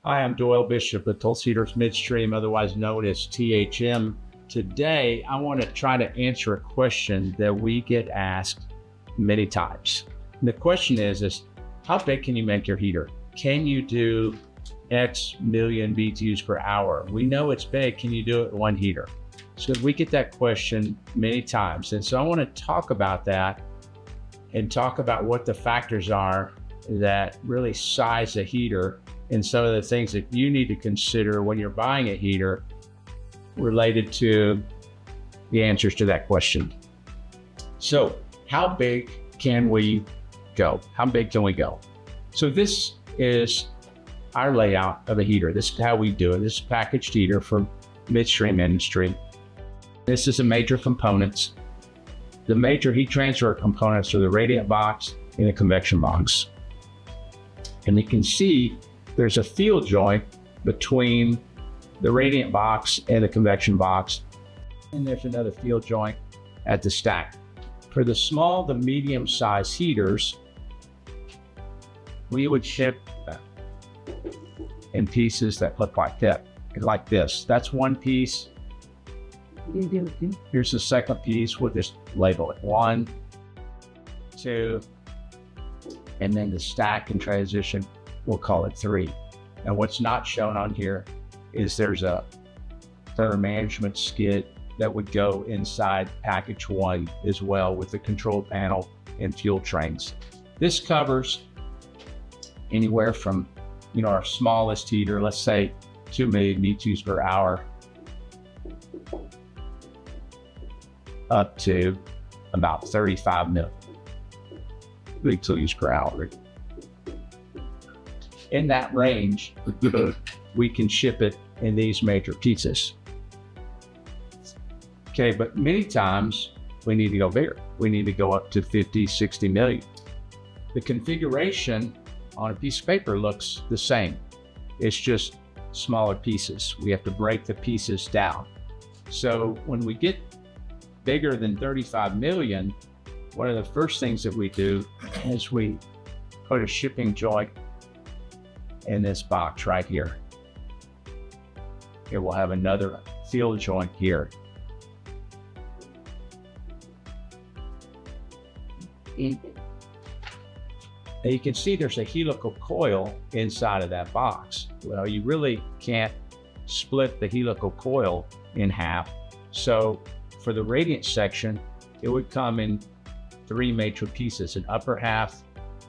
Hi, I'm Doyle Bishop of Tulsa Heaters Midstream, otherwise known as THM. Today, I want to try to answer a question that we get asked many times. And the question is how big can you make your heater? Can you do X million BTUs per hour? We know it's big. Can you do it in one heater? So we get that question many times. And so I want to talk about that and talk about what the factors are that really size a heater and some of the things that you need to consider when you're buying a heater related to the answers to that question. So how big can we go? How big can we go? So this is our layout of a heater. This is how we do it. This is a packaged heater from midstream industry. This is the major components. The major heat transfer components are the radiant box and the convection box. And you can see there's a field joint between the radiant box and the convection box. And there's another field joint at the stack. For the small to medium size heaters, we would ship in pieces that look like that, like this. That's one piece. Here's the second piece. We'll just label it 1, 2, and then the stack and transition, we'll call it 3. And what's not shown on here is there's a thermal management skid that would go inside package 1 as well with the control panel and fuel trains. This covers anywhere from, our smallest heater, let's say 2 million BTUs per hour, up to about 35 million BTUs per hour. In that range, we can ship it in these major pieces. Okay, but many times we need to go bigger. We need to go up to 50, 60 million. The configuration on a piece of paper looks the same. It's just smaller pieces. We have to break the pieces down. So when we get bigger than 35 million, one of the first things that we do is we put a shipping joint in this box right here. Here we'll have another field joint here. And you can see there's a helical coil inside of that box. Well, you really can't split the helical coil in half. So for the radiant section, it would come in 3 major pieces, an upper half,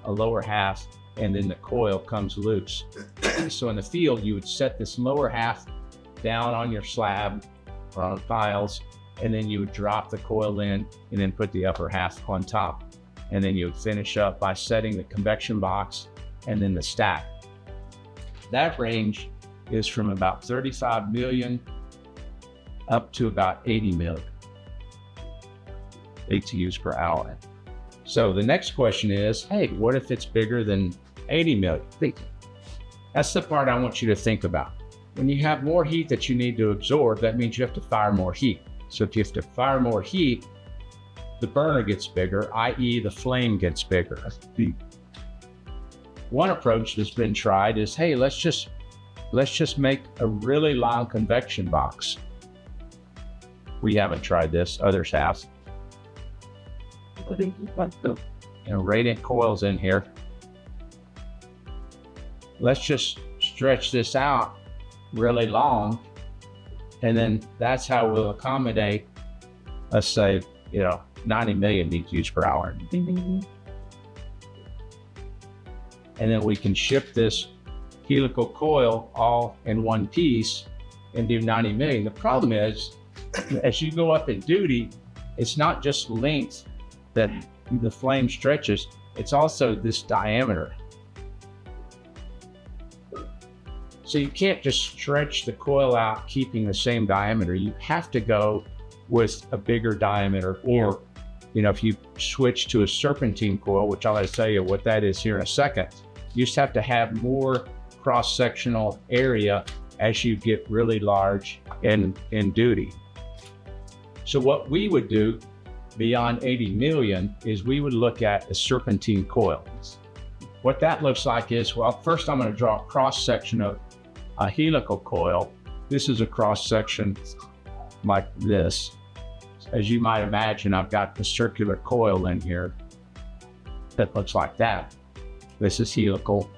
a lower half, and then the coil comes loose. So in the field, you would set this lower half down on your slab or on piles, and then you would drop the coil in and then put the upper half on top. And then you would finish up by setting the convection box and then the stack. That range is from about 35 million up to about 80 million BTUs per hour. So the next question is, hey, what if it's bigger than 80 million? That's the part I want you to think about. When you have more heat that you need to absorb, that means you have to fire more heat. So if you have to fire more heat, the burner gets bigger, i.e. the flame gets bigger. One approach that's been tried is, hey, let's just make a really long convection box. We haven't tried this, others have. Radiant coils in here. Let's just stretch this out really long, and then that's how we'll accommodate, let's say, 90 million BTUs per hour. And then we can ship this helical coil all in one piece and do 90 million. The problem is, as you go up in duty, it's not just length that the flame stretches, it's also this diameter. So you can't just stretch the coil out keeping the same diameter. You have to go with a bigger diameter, or if you switch to a serpentine coil, which I'll tell you what that is here in a second, you just have to have more cross-sectional area as you get really large in duty. So what we would do beyond 80 million is we would look at a serpentine coil. What that looks like is, well, first I'm going to draw a cross section of A helical coil, this is a cross section like this. As you might imagine, I've got the circular coil in here that looks like that. This is helical.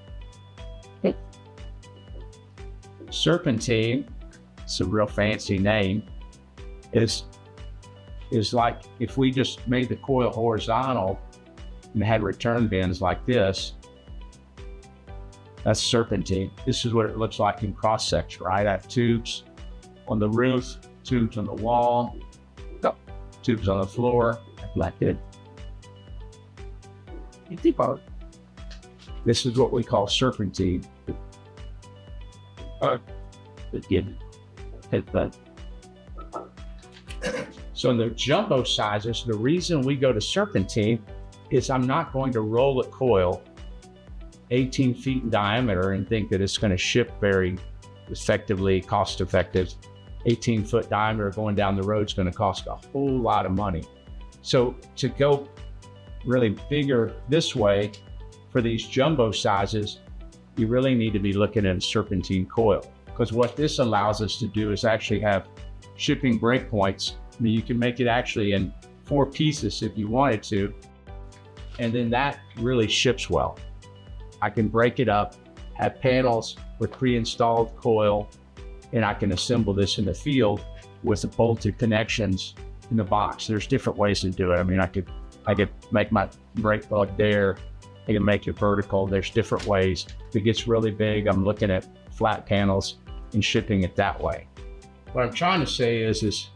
Serpentine, it's a real fancy name, is like if we just made the coil horizontal and had return bends like this. That's serpentine. This is what it looks like in cross section, right? I have tubes on the roof, tubes on the wall, tubes on the floor, like it. This is what we call serpentine. So in the jumbo sizes, the reason we go to serpentine is I'm not going to roll a coil 18 feet in diameter and think that it's going to ship very effectively, cost effective. 18-foot diameter going down the road is going to cost a whole lot of money. So to go really bigger this way for these jumbo sizes, you really need to be looking at a serpentine coil, because what this allows us to do is actually have shipping breakpoints. I mean, you can make it actually in 4 pieces if you wanted to, and then that really ships well. I can break it up, have panels with pre-installed coil, and I can assemble this in the field with the bolted connections in the box. There's different ways to do it. I mean, I could make my brake plug there. I can make it vertical. There's different ways. If it gets really big, I'm looking at flat panels and shipping it that way. What I'm trying to say is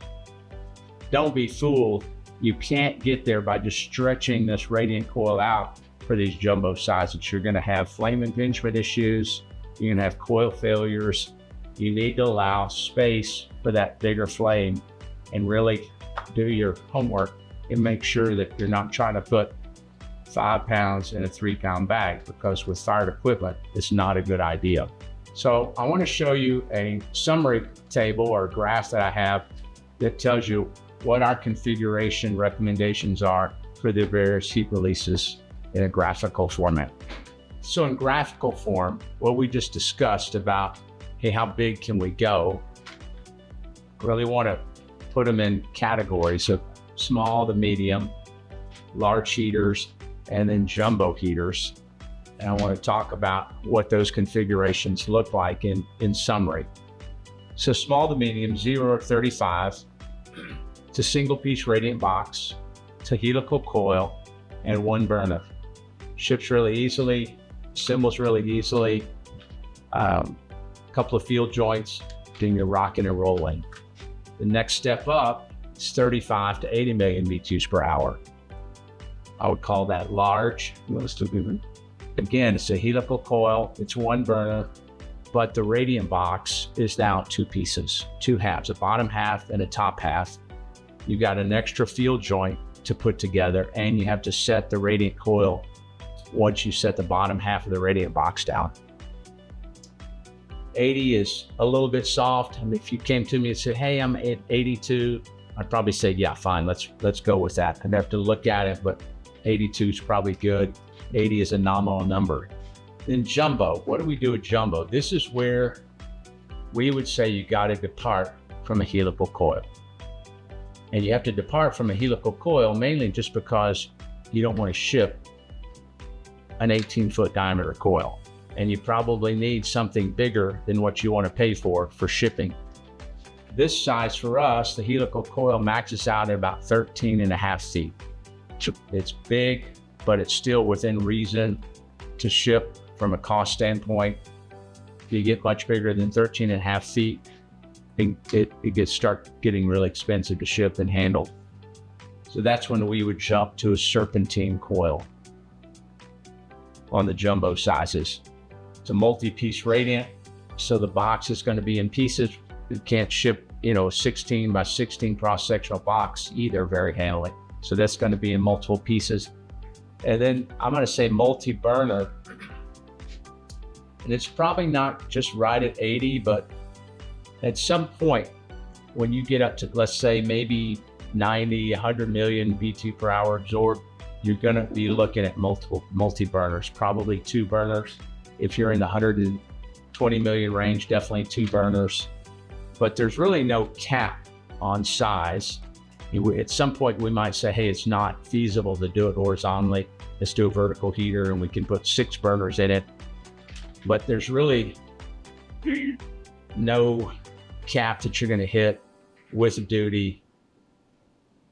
don't be fooled. You can't get there by just stretching this radiant coil out for these jumbo sizes. You're going to have flame impingement issues. You're going to have coil failures. You need to allow space for that bigger flame and really do your homework and make sure that you're not trying to put 5 pounds in a 3-pound bag, because with fired equipment, it's not a good idea. So I want to show you a summary table or graph that I have that tells you what our configuration recommendations are for the various heat releases in a graphical format. So in graphical form, what we just discussed about, hey, how big can we go? Really want to put them in categories of small to medium, large heaters, and then jumbo heaters. And I want to talk about what those configurations look like in summary. So small to medium, 0 to 35, to single piece radiant box, to helical coil, and 1 burner. Ships really easily, assembles really easily, couple of field joints, then you're rocking and rolling. The next step up is 35 to 80 million BTUs per hour. I would call that large. Again, it's a helical coil, it's 1 burner, but the radiant box is now 2 pieces, 2 halves, a bottom half and a top half. You got an extra field joint to put together, and you have to set the radiant coil once you set the bottom half of the radiant box down. 80 is a little bit soft. I mean, if you came to me and said, hey, I'm at 82, I'd probably say, yeah, fine, let's go with that. I'd have to look at it, but 82 is probably good. 80 is a nominal number. Then jumbo, what do we do with jumbo? This is where we would say you got to depart from a helical coil. And you have to depart from a helical coil mainly just because you don't want to ship an 18-foot diameter coil. And you probably need something bigger than what you want to pay for shipping. This size for us, the helical coil maxes out at about 13.5 feet. It's big, but it's still within reason to ship from a cost standpoint. If you get much bigger than 13.5 feet, it start getting really expensive to ship and handle. So that's when we would jump to a serpentine coil on the jumbo sizes. It's a multi-piece radiant, so the box is going to be in pieces. You can't ship, a 16 by 16 cross-sectional box either very handily. So that's going to be in multiple pieces. And then I'm going to say multi-burner. And it's probably not just right at 80, but at some point when you get up to, let's say, maybe 90, 100 million BTU per hour absorbed, you're going to be looking at multi-burners, probably 2 burners. If you're in the 100 20 million range, definitely 2 burners, but there's really no cap on size. At some point we might say, hey, it's not feasible to do it horizontally. Let's do a vertical heater and we can put 6 burners in it. But there's really no cap that you're going to hit with duty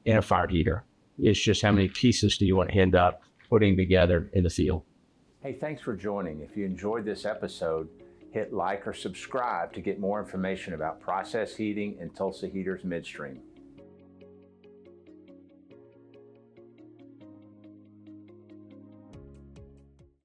in a fire heater. It's just how many pieces do you want to end up putting together in the field. Hey, thanks for joining. If you enjoyed this episode, hit like or subscribe to get more information about process heating and Tulsa Heaters Midstream.